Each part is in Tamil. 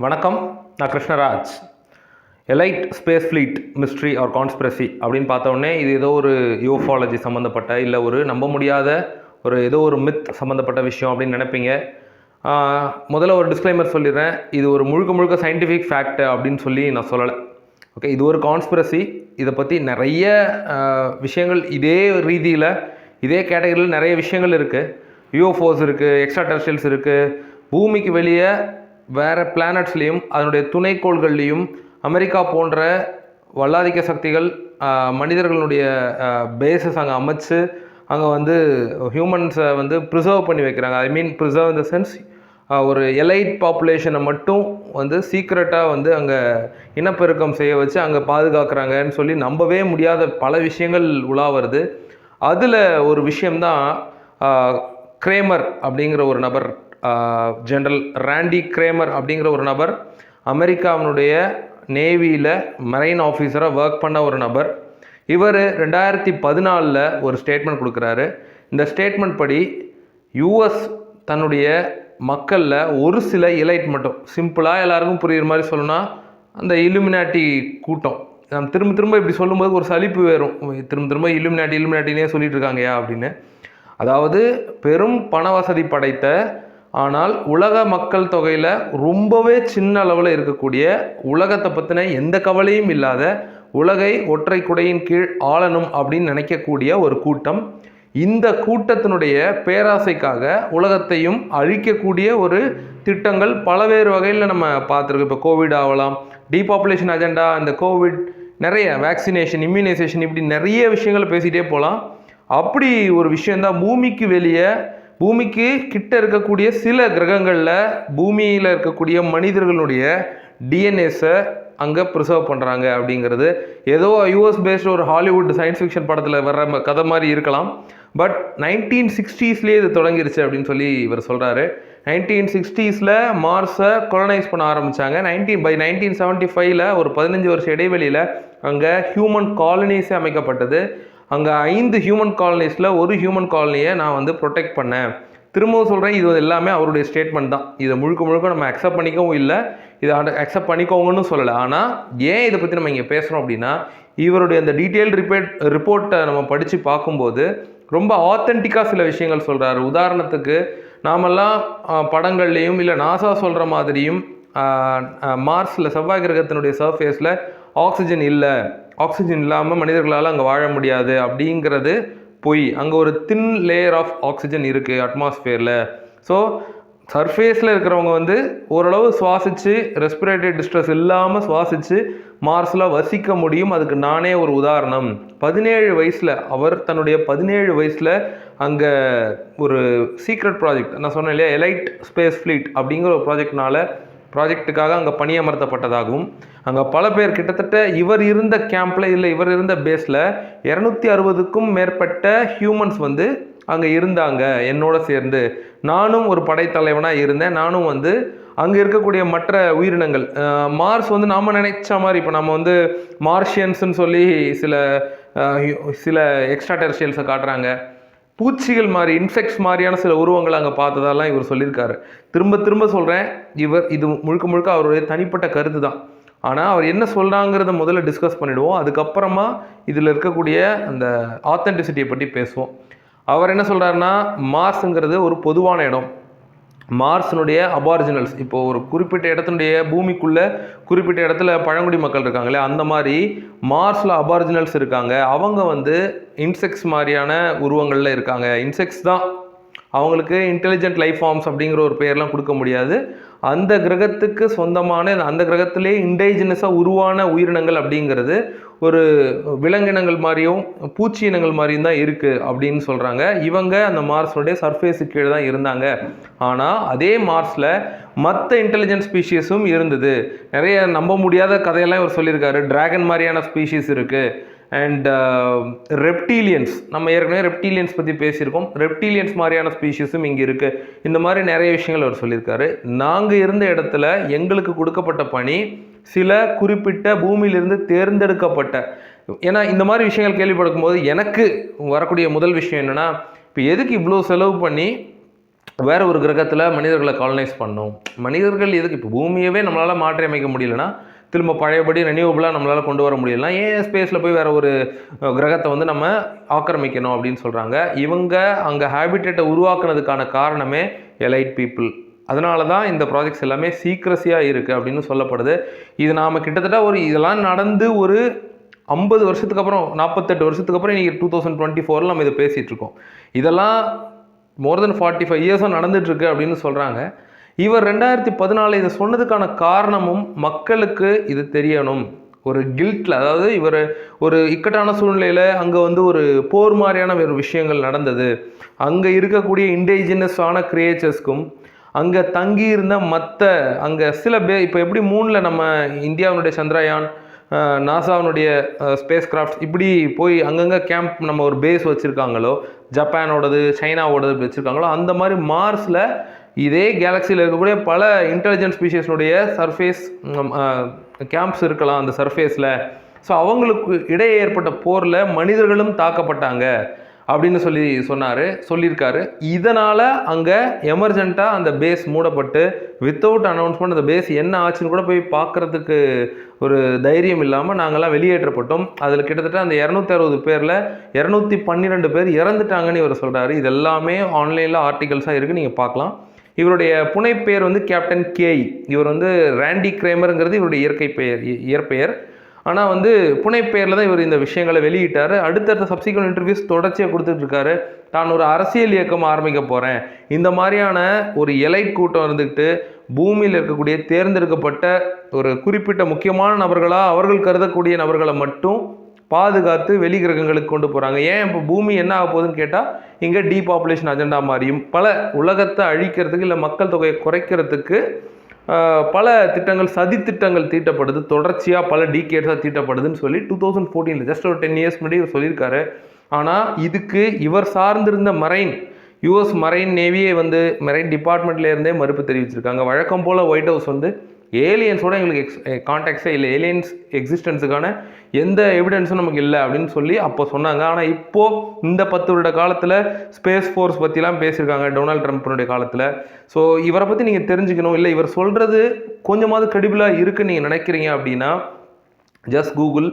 வணக்கம், நான் Krishnaraj. Elite space fleet mystery or conspiracy அப்படின்னு பார்த்தோன்னே இது ஏதோ ஒரு யூஃபாலஜி சம்மந்தப்பட்ட இல்லை ஒரு நம்ப முடியாத ஏதோ ஒரு மித் சம்மந்தப்பட்ட விஷயம் அப்படின்னு நினைப்பீங்க. முதல்ல ஒரு டிஸ்க்ளைமர் சொல்லிடுறேன், இது ஒரு முழுக்க சயின்டிஃபிக் ஃபேக்ட் அப்படின்னு சொல்லி நான் சொல்லலை. ஓகே, இது ஒரு கான்ஸ்பிரசி. இதை பற்றி நிறைய விஷயங்கள் இதே ரீதியில் இதே கேட்டகரியில் நிறைய விஷயங்கள் இருக்குது. யூஎஃப்ஓஸ் இருக்குது, எக்ஸ்ட்ரா டெரிஸ்ட்ரியல்ஸ் இருக்குது, பூமிக்கு வெளியே வேறு பிளானட்ஸ்லேயும் அதனுடைய துணைக்கோள்கள்லேயும் அமெரிக்கா போன்ற வல்லாதிக்க சக்திகள் மனிதர்களுடைய பேஸஸ் அங்கே அமைச்சு அங்கே ஹியூமன்ஸை ப்ரிசர்வ் பண்ணி வைக்கிறாங்க. ஐ மீன் ப்ரிசர்வ் இன் த சென்ஸ் ஒரு எலைட் பாப்புலேஷனை மட்டும் சீக்ரெட்டாக அங்கே இனப்பெருக்கம் செய்ய வச்சு அங்கே பாதுகாக்கிறாங்கன்னு சொல்லி நம்பவே முடியாத பல விஷயங்கள் உலா வருது. அதில் ஒரு விஷயம்தான் கிரேமர் அப்படிங்கிற ஒரு நபர், ஜெனரல் ராண்டி கிரேமர் அப்படிங்கிற ஒரு நபர், அமெரிக்காவினுடைய நேவியில் மரைன் ஆஃபீஸராக ஒர்க் பண்ண ஒரு நபர். இவர் 2014 ஒரு ஸ்டேட்மெண்ட் கொடுக்குறாரு. இந்த ஸ்டேட்மெண்ட் படி யூஎஸ் தன்னுடைய மக்களில் ஒரு சில எலைட் மட்டும், சிம்பிளாக எல்லாருக்கும் புரிகிற மாதிரி சொல்லணும்னா அந்த இலுமினாட்டி கூட்டம், நம்ம திரும்ப இப்படி சொல்லும்போது ஒரு சலிப்பு வேறும், திரும்ப இலுமினாட்டினே சொல்லிட்டு இருக்காங்கயா அப்படின்னு. அதாவது பெரும் பண வசதி படைத்த ஆனால் உலக மக்கள் தொகையில் ரொம்பவே சின்ன அளவில் இருக்கக்கூடிய, உலகத்தை பற்றின எந்த கவலையும் இல்லாத, உலகை ஒற்றை குடையின் கீழ் ஆளணும் அப்படின்னு நினைக்கக்கூடிய ஒரு கூட்டம். இந்த கூட்டத்தினுடைய பேராசைக்காக உலகத்தையும் அழிக்கக்கூடிய ஒரு திட்டங்கள் பலவேறு வகையில் நம்ம பார்த்துருக்கோம். இப்போ கோவிட் ஆகலாம், டீபாப்புலேஷன் அஜெண்டா, இந்த கோவிட், நிறைய வேக்சினேஷன், இம்யூனைசேஷன், இப்படி நிறைய விஷயங்களை பேசிகிட்டே போகலாம். அப்படி ஒரு விஷயந்தான் பூமிக்கு வெளியே, பூமிக்கு கிட்ட இருக்கக்கூடிய சில கிரகங்களில் பூமியில் இருக்கக்கூடிய மனிதர்களுடைய டிஎன்ஏஸை அங்கே ப்ரிசர்வ் பண்ணுறாங்க அப்படிங்கிறது. ஏதோ யூஎஸ் பேஸ்டு ஒரு ஹாலிவுட் சயின்ஸ் ஃபிக்ஷன் படத்தில் வர்ற கதை மாதிரி இருக்கலாம். பட் 1960ஸ்லேயே இது தொடங்கிருச்சு அப்படின்னு சொல்லி இவர் சொல்கிறாரு. 1960s மார்ஸை கொலனைஸ் பண்ண ஆரம்பித்தாங்க. பை 1975 ஒரு 15 வருஷ இடைவெளியில் அங்கே ஹியூமன் காலனிஸே அமைக்கப்பட்டது. அங்கே 5 ஹியூமன் காலனிஸில் ஒரு ஹியூமன் காலனியை நான் ப்ரொடெக்ட் பண்ணேன். திரும்பவும் சொல்கிறேன், இது எல்லாமே அவருடைய ஸ்டேட்மெண்ட் தான். இதை முழுக்க நம்ம அக்செப்ட் பண்ணிக்கவும் இல்லை, இதை அக்செப்ட் பண்ணிக்கோங்கன்னு சொல்லலை. ஆனால் ஏன் இதை பற்றி நம்ம இங்கே பேசுகிறோம் அப்படின்னா, இவருடைய அந்த டீட்டெயில்டு ரிப்போர்ட்டை நம்ம படித்து பார்க்கும்போது ரொம்ப ஆத்தென்டிக்காக சில விஷயங்கள் சொல்கிறாரு. உதாரணத்துக்கு, நாமெல்லாம் படங்கள்லேயும் இல்லை நாசா சொல்கிற மாதிரியும் மார்ஸில், செவ்வாய் கிரகத்தினுடைய சர்ஃபேஸில் ஆக்சிஜன் இல்லை, ஆக்சிஜன் இல்லாமல் மனிதர்களால் அங்கே வாழ முடியாது அப்படிங்கிறது பொய். அங்கே ஒரு தின் லேயர் ஆஃப் ஆக்சிஜன் இருக்குது அட்மாஸ்ஃபியரில். ஸோ சர்ஃபேஸில் இருக்கிறவங்க ஓரளவு சுவாசித்து, ரெஸ்பிரேட்டரி டிஸ்ட்ரெஸ் இல்லாமல் சுவாசித்து மார்ஸில் வசிக்க முடியும். அதுக்கு நானே ஒரு உதாரணம். 17 வயசில், அவர் தன்னுடைய 17 வயசில் அங்கே ஒரு சீக்ரெட் ப்ராஜெக்ட், நான் சொன்னேன் இல்லையா, எலைட் ஸ்பேஸ் ஃப்ளீட் அப்படிங்கிற ஒரு ப்ராஜெக்டுக்காக அங்கே பணியமர்த்தப்பட்டதாகவும், அங்கே பல பேர், கிட்டத்தட்ட இவர் இருந்த கேம்பில் இல்லை இவர் இருந்த பேஸில் 260க்கும் மேற்பட்ட ஹியூமன்ஸ் அங்கே இருந்தாங்க என்னோட சேர்ந்து. நானும் ஒரு படைத்தலைவனாக இருந்தேன். நானும் அங்கே இருக்கக்கூடிய மற்ற உயிரினங்கள், மார்ஸ் நாம் நினைச்ச மாதிரி, இப்போ நம்ம மார்ஷியன்ஸ்ன்னு சொல்லி சில எக்ஸ்ட்ரா டெரிஸ்ட்ரியல்ஸை காட்டுறாங்க. பூச்சிகள் மாதிரி, இன்செக்ட்ஸ் மாதிரியான சில உருவங்கள் அங்கே பார்த்ததெல்லாம் இவர் சொல்லியிருக்காரு. திரும்ப சொல்கிறேன், இது முழுக்க அவருடைய தனிப்பட்ட கருத்து தான். ஆனால் அவர் என்ன சொல்கிறாங்கிறத முதல்ல டிஸ்கஸ் பண்ணிவிடுவோம். அதுக்கப்புறமா இதில் இருக்கக்கூடிய அந்த ஆத்தென்டிசிட்டியை பற்றி பேசுவோம். அவர் என்ன சொல்கிறாருன்னா, மார்ஸுங்கிறது ஒரு பொதுவான இடம். மார்ஸினுடைய அபாரிஜினல்ஸ், இப்போது ஒரு குறிப்பிட்ட இடத்தினுடைய பூமிக்குள்ளே குறிப்பிட்ட இடத்துல பழங்குடி மக்கள் இருக்காங்களே, அந்த மாதிரி மார்ஸில் அபாரிஜினல்ஸ் இருக்காங்க. அவங்க இன்செக்ட்ஸ் மாதிரியான உருவங்களில் இருக்காங்க. இன்செக்ட்ஸ் தான், அவங்களுக்கு இன்டெலிஜென்ட் லைஃப் ஃபார்ம்ஸ் அப்படிங்கிற ஒரு பேர்லாம் கொடுக்க முடியாது. அந்த கிரகத்துக்கு சொந்தமான, அந்த கிரகத்திலே இன்டைஜினஸாக உருவான உயிரினங்கள் அப்படிங்கிறது ஒரு விலங்கினங்கள் மாதிரியும் பூச்சி இனங்கள் மாதிரியும் தான் இருக்குது அப்படின்னு சொல்கிறாங்க. இவங்க அந்த மார்ஸோடைய சர்ஃபேஸுக்கு கீழே தான் இருந்தாங்க. ஆனால் அதே மார்ஸில் மற்ற இன்டெலிஜென்ட் ஸ்பீஷீஸும் இருந்தது. நிறைய நம்ப முடியாத கதையெல்லாம் இவர் சொல்லியிருக்காரு. டிராகன் மாதிரியான ஸ்பீஷீஸ் இருக்குது. அண்ட் ரெப்டீலியன்ஸ், நம்ம ஏற்கனவே ரெப்டீலியன்ஸ் பற்றி பேசியிருக்கோம். ரெப்டீலியன்ஸ் மாதிரியான ஸ்பீஷீஸும் இங்கே இருக்குது. இந்த மாதிரி நிறைய விஷயங்கள் அவர் சொல்லியிருக்காரு. நாங்கள் இருந்த இடத்துல எங்களுக்கு கொடுக்கப்பட்ட பணி சில குறிப்பிட்ட பூமியிலிருந்து தேர்ந்தெடுக்கப்பட்ட, ஏன்னா இந்த மாதிரி விஷயங்கள் கேள்விப்படுக்கும் போது எனக்கு வரக்கூடிய முதல் விஷயம் என்னென்னா, இப்போ எதுக்கு இவ்வளோ செலவு பண்ணி வேற ஒரு கிரகத்தில் மனிதர்களை காலனைஸ் பண்ணணும். மனிதர்கள் எதுக்கு இப்போ பூமியவே நம்மளால் மாற்றி அமைக்க முடியலன்னா திரும்ப பழையபடி ரெனியூவபிளாக நம்மளால் கொண்டு வர முடியலனா ஏன் ஸ்பேஸில் போய் வேறு ஒரு கிரகத்தை வந்து நம்ம ஆக்கிரமிக்கணும் அப்படின்னு சொல்கிறாங்க. இவங்க அங்கே ஹேபிட்டேட்டை உருவாக்குனதுக்கான காரணமே எலைட் பீப்புள். அதனால தான் இந்த ப்ராஜெக்ட்ஸ் எல்லாமே சீக்ரஸியாக இருக்குது அப்படின்னு சொல்லப்படுது. இது நாம் கிட்டத்தட்ட இதெல்லாம் நடந்து ஒரு 50 வருஷத்துக்கு அப்புறம் 48 வருஷத்துக்கு அப்புறம் இன்றைக்கி 2024 நம்ம இதை பேசிகிட்டு இருக்கோம். இதெல்லாம் மோர் தென் 45 இயர்ஸாக நடந்துகிட்ருக்கு அப்படின்னு சொல்கிறாங்க. இவர் 2014 இதை சொன்னதுக்கான காரணமும் மக்களுக்கு இது தெரியணும். ஒரு கில்ட்டில், அதாவது இவர் ஒரு இக்கட்டான சூழ்நிலையில் அங்கே வந்து ஒரு போர் மாதிரியான வேறு விஷயங்கள் நடந்தது. அங்கே இருக்கக்கூடிய இண்டிஜினஸான கிரியேச்சர்ஸ்க்கும் அங்கே தங்கியிருந்த அங்கே சில இப்போ எப்படி மூணில் நம்ம இந்தியாவினுடைய சந்திரயான், நாசாவினுடைய ஸ்பேஸ் கிராஃப்ட்ஸ் இப்படி போய் அங்கங்கே கேம்ப் நம்ம ஒரு பேஸ் வச்சுருக்காங்களோ, ஜப்பானோடது சைனாவோடது வச்சுருக்காங்களோ, அந்த மாதிரி மார்ஸில் இதே கேலக்சியில் இருக்கக்கூடிய பல இன்டெலிஜென்ட் ஸ்பீஷீஸ்னுடைய சர்ஃபேஸ் கேம்ப்ஸ் இருக்கலாம் அந்த சர்ஃபேஸில். ஸோ அவங்களுக்கு இடையே ஏற்பட்ட போரில் மனிதர்களும் தாக்கப்பட்டாங்க அப்படின்னு சொல்லியிருக்காரு. இதனால் அங்கே எமர்ஜென்ட்டாக அந்த பேஸ் மூடப்பட்டு வித்தவுட் அனௌன்ஸ்மெண்ட் அந்த பேஸ் என்ன ஆச்சுன்னு கூட போய் பார்க்குறதுக்கு ஒரு தைரியம் இல்லாமல் நாங்கள்லாம் வெளியேற்றப்பட்டோம். அதில் கிட்டத்தட்ட அந்த 260 பேரில் 212 பேர் இறந்துட்டாங்கன்னு இவர் சொல்கிறாரு. இது எல்லாமே ஆன்லைனில் ஆர்டிகல்ஸாக இருக்குது, நீங்கள் பார்க்கலாம். இவருடைய புனைப்பெயர் வந்து கேப்டன் கேய். இவர் வந்து ராண்டி கிரேமருங்கிறது இவருடைய இயற்பெயர். ஆனால் வந்து புனைப்பெயரில் தான் இவர் இந்த விஷயங்களை வெளியிட்டார். அடுத்தடுத்த சப்சிக்வெண்ட் இன்டர்வியூஸ் தொடர்ச்சியாக கொடுத்துட்ருக்காரு. தான் ஒரு அரசியல் இயக்கம் ஆரம்பிக்க போகிறேன், இந்த மாதிரியான ஒரு எலைட் கூட்டம் இருந்துக்கிட்டு பூமியில் இருக்கக்கூடிய தேர்ந்தெடுக்கப்பட்ட ஒரு குறிப்பிட்ட முக்கியமான நபர்களாக அவர்கள் கருதக்கூடிய நபர்களை மட்டும் பாதுகாத்து வெளி கிரகங்களுக்கு கொண்டு போகிறாங்க. ஏன் இப்போ பூமி என்ன ஆக போகுதுன்னு கேட்டால் இங்கே டீபாப்புலேஷன் அஜெண்டா மாதிரியும் பல உலகத்தை அழிக்கிறதுக்கு இல்லை மக்கள் தொகையை குறைக்கிறதுக்கு பல திட்டங்கள், சதி திட்டங்கள் தீட்டப்படுது. தொடர்ச்சியாக பல டீகேட்ஸாக தீட்டப்படுதுன்னு சொல்லி 2014 ஜஸ்ட் ஒரு 10 இயர்ஸ் முன்னாடி இவர் சொல்லியிருக்காரு. ஆனால் இதுக்கு இவர் சார்ந்திருந்த யூஎஸ் மரைன் நேவியே வந்து மரைன் டிபார்ட்மெண்ட்லேருந்தே மறுப்பு தெரிவிச்சிருக்காங்க. வழக்கம் போல் ஒயிட் ஹவுஸ் வந்து ஏலியன்ஸோட எங்களுக்கு கான்டாக்ட்ஸே இல்லை, ஏலியன்ஸ் எக்ஸிஸ்டன்ஸுக்கான எந்த எவிடன்ஸும் நமக்கு இல்லை அப்படின்னு சொல்லி அப்போ சொன்னாங்க. ஆனால் இப்போது இந்த 10 வருட காலத்தில் ஸ்பேஸ் ஃபோர்ஸ் பற்றிலாம் பேசியிருக்காங்க டொனால்ட் ட்ரம்ப்னுடைய காலத்தில். ஸோ இவரை பற்றி நீங்கள் தெரிஞ்சுக்கணும், இல்லை இவர் சொல்கிறது கொஞ்சமாவது கிரெடிபிளாக இருக்குன்னு நீங்கள் நினைக்கிறீங்க அப்படின்னா ஜஸ்ட் கூகுள்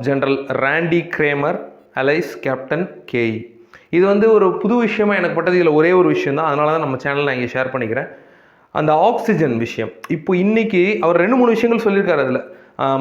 ஜெனரல் ராண்டி கிரேமர் அலைஸ் கேப்டன் கேய். இது வந்து ஒரு புது விஷயமாக எனக்கு பட்டது. இதில் ஒரே ஒரு விஷயம் தான், அதனால தான் நம்ம சேனல் நான் இங்கே ஷேர் பண்ணிக்கிறேன். அந்த ஆக்சிஜன் விஷயம். இப்போ இன்றைக்கி அவர் 2-3 விஷயங்கள் சொல்லியிருக்காரு. அதில்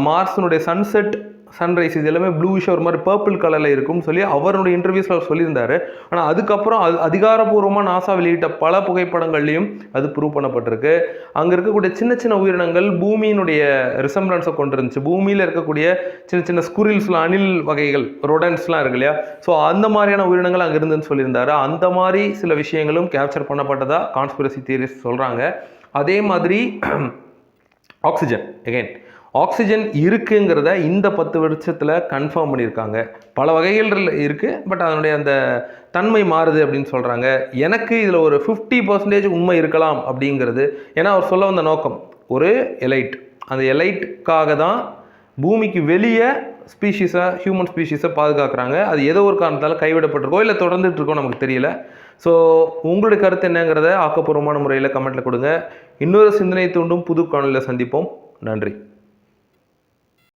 மார்ஸினுடைய சன்செட், சன்ரைஸ் இது எல்லாமே ப்ளூஷாக ஒரு மாதிரி பர்பிள் கலரில் இருக்கும்னு சொல்லி அவருடைய இன்டர்வியூஸில் அவர் சொல்லியிருந்தார். ஆனால் அதுக்கப்புறம் அதிகாரப்பூர்வமாக நாசா வெளியிட்ட பல புகைப்படங்கள்லையும் அது ப்ரூவ் பண்ணப்பட்டிருக்கு. அங்கே இருக்கக்கூடிய சின்ன சின்ன உயிரினங்கள் பூமியினுடைய ரிசம்பிளன்ஸை கொண்டு இருந்துச்சு. பூமியில் இருக்கக்கூடிய சின்ன சின்ன ஸ்குரில்ஸ்லாம், அணில் வகைகள், ரொடன்ஸ்லாம் இருக்கு இல்லையா, ஸோ அந்த மாதிரியான உயிரினங்கள் அங்கே இருந்துன்னு சொல்லியிருந்தார். அந்த மாதிரி சில விஷயங்களும் கேப்சர் பண்ணப்பட்டதாக கான்ஸ்பிரசி தியரிஸ்ட் சொல்கிறாங்க. அதே மாதிரி ஆக்சிஜன் இருக்குங்கிறத இந்த 10 வருஷத்தில் கன்ஃபார்ம் பண்ணியிருக்காங்க. பல வகைகள் இருக்குது, பட் அதனுடைய அந்த தன்மை மாறுது அப்படின்னு சொல்கிறாங்க. எனக்கு இதில் ஒரு 50% உண்மை இருக்கலாம் அப்படிங்கிறது. ஏன்னா அவர் சொல்ல வந்த நோக்கம் ஒரு எலைட், அந்த எலைட்டுக்காக தான் பூமிக்கு வெளியே ஹியூமன் ஸ்பீஷீஸை பாதுகாக்கிறாங்க. அது ஏதோ ஒரு காரணத்தால் கைவிடப்பட்டிருக்கோ இல்லை தொடர்ந்துட்டுருக்கோ நமக்கு தெரியல. ஸோ உங்களுடைய கருத்து என்னங்கிறத ஆக்கப்பூர்வமான முறையில் கமெண்ட்டில் கொடுங்க. இன்னொரு சிந்தனை தூண்டும் புது காணொலியில் சந்திப்போம். நன்றி.